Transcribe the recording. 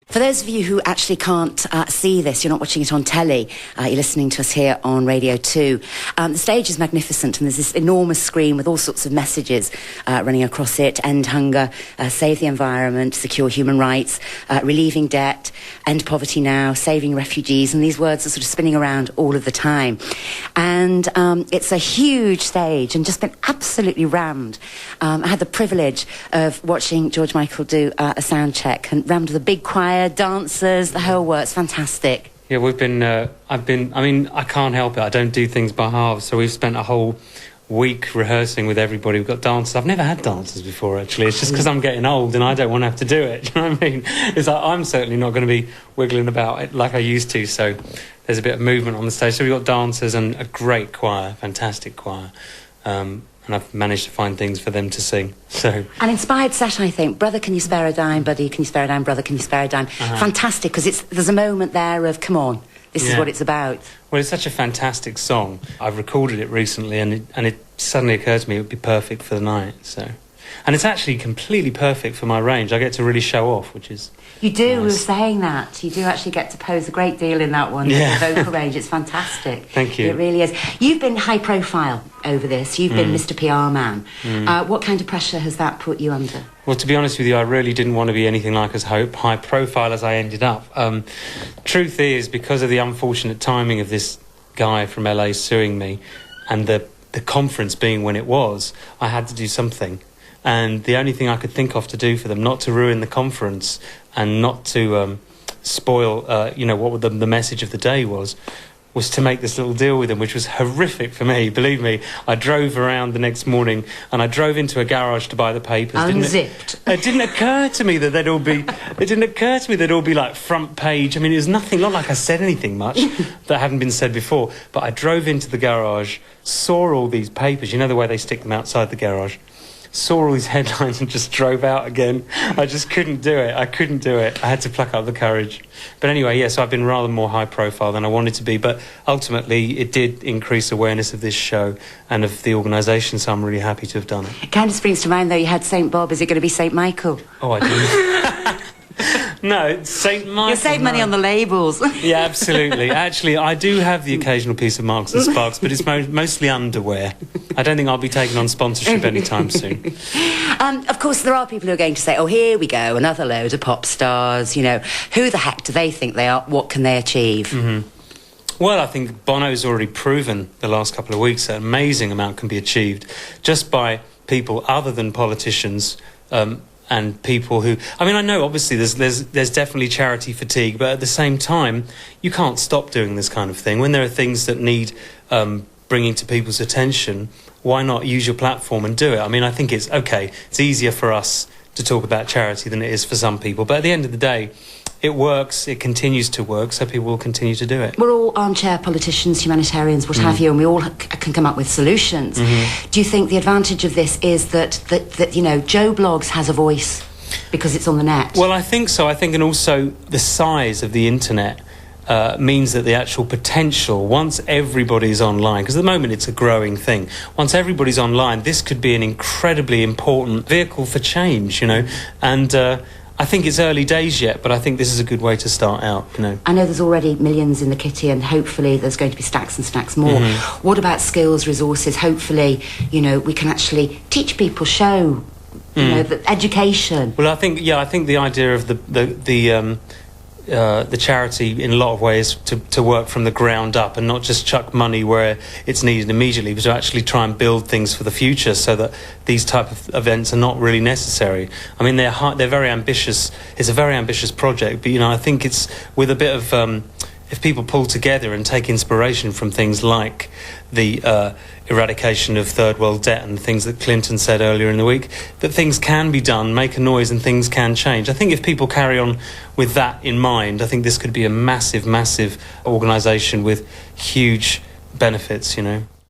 For those of you who actually can't see this, you're not watching it on telly, you're listening to us here on Radio 2. The stage is magnificent, and there's this enormous screen with all sorts of messages running across it: end hunger, save the environment, secure human rights, relieving debt, end poverty now, saving refugees, and these words are sort of spinning around all of the time. And it's a huge stage and just been absolutely rammed. I had the privilege of watching George Michael do a sound check, and rammed with a big choir, dancers, the whole works. Fantastic. Yeah, we've been, I mean, I can't help it. I don't do things by halves, so we've spent a whole week rehearsing with everybody. We've got dancers. I've never had dancers before, actually. It's just because I'm getting old and I don't want to have to do it. Do you know what I mean? It's like, I'm certainly not going to be wiggling about it like I used to, so there's a bit of movement on the stage. So we've got dancers and a great choir, fantastic choir. And I've managed to find things for them to sing. So an inspired set, I think. Brother, can you spare a dime? Buddy, can you spare a dime? Brother, can you spare a dime? Fantastic, because there's a moment there of, come on, this is what it's about. Well, it's such a fantastic song. I've recorded it recently, and it suddenly occurred to me it would be perfect for the night. So, and it's actually completely perfect for my range. I get to really show off, which is You do, nice. We were saying that. You do actually get to pose a great deal in that one. Yeah. The vocal range, it's fantastic. Thank you. It really is. You've been high profile over this. You've been Mr. PR man. What kind of pressure has that put you under? Well, to be honest with you, I really didn't want to be anything like as high profile as I ended up. Truth is, because of the unfortunate timing of this guy from LA suing me, and the conference being when it was, I had to do something. And the only thing I could think of to do for them, not to ruin the conference and not to spoil, what the message of the day was to make this little deal with them, which was horrific for me. Believe me, I drove around the next morning and I drove into a garage to buy the papers. Unzipped. It didn't occur to me that they'd all be. It didn't occur to me they'd all be like front page. I mean, it was nothing. Not like I said anything much that hadn't been said before. But I drove into the garage, saw all these papers. You know the way they stick them outside the garage. Saw all these headlines and just drove out again. I just couldn't do it. I couldn't do it. I had to pluck up the courage. But anyway, so I've been rather more high profile than I wanted to be. But ultimately, it did increase awareness of this show and of the organisation, so I'm really happy to have done it. It kind of springs to mind, though, you had St. Bob. Is it going to be St. Michael? Oh, I do. No, it's St. Michael. You'll save money on the labels. Yeah, absolutely. Actually, I do have the occasional piece of Marks and Sparks, but it's mostly underwear. I don't think I'll be taking on sponsorship anytime soon. Of course, there are people who are going to say, oh, here we go, another load of pop stars. You know, who the heck do they think they are? What can they achieve? Well, I think Bono's already proven the last couple of weeks that an amazing amount can be achieved just by people other than politicians, and people who... I mean, I know, obviously, there's definitely charity fatigue, but at the same time, you can't stop doing this kind of thing. When there are things that need bringing to people's attention, why not use your platform and do it? I mean, I think it's easier for us to talk about charity than it is for some people, but at the end of the day, it works, it continues to work, so people will continue to do it. We're all armchair politicians, humanitarians, what have you, and we all can come up with solutions. Do you think the advantage of this is that Joe Blogs has a voice because it's on the net? Well, I think so. I think, and also the size of the internet means that the actual potential, once everybody's online, because at the moment it's a growing thing, once everybody's online, this could be an incredibly important vehicle for change, and... I think it's early days yet, but I think this is a good way to start out, I know there's already millions in the kitty, and hopefully there's going to be stacks and stacks more. What about skills, resources? Hopefully, we can actually teach people, show, the education. Well, I think the idea of the charity in a lot of ways to work from the ground up and not just chuck money where it's needed immediately, but to actually try and build things for the future so that these type of events are not really necessary. I mean, they're very ambitious. It's a very ambitious project, but I think it's with a bit of if people pull together and take inspiration from things like the eradication of third world debt and things that Clinton said earlier in the week, that things can be done, make a noise, and things can change. I think if people carry on with that in mind, I think this could be a massive, massive organisation with huge benefits,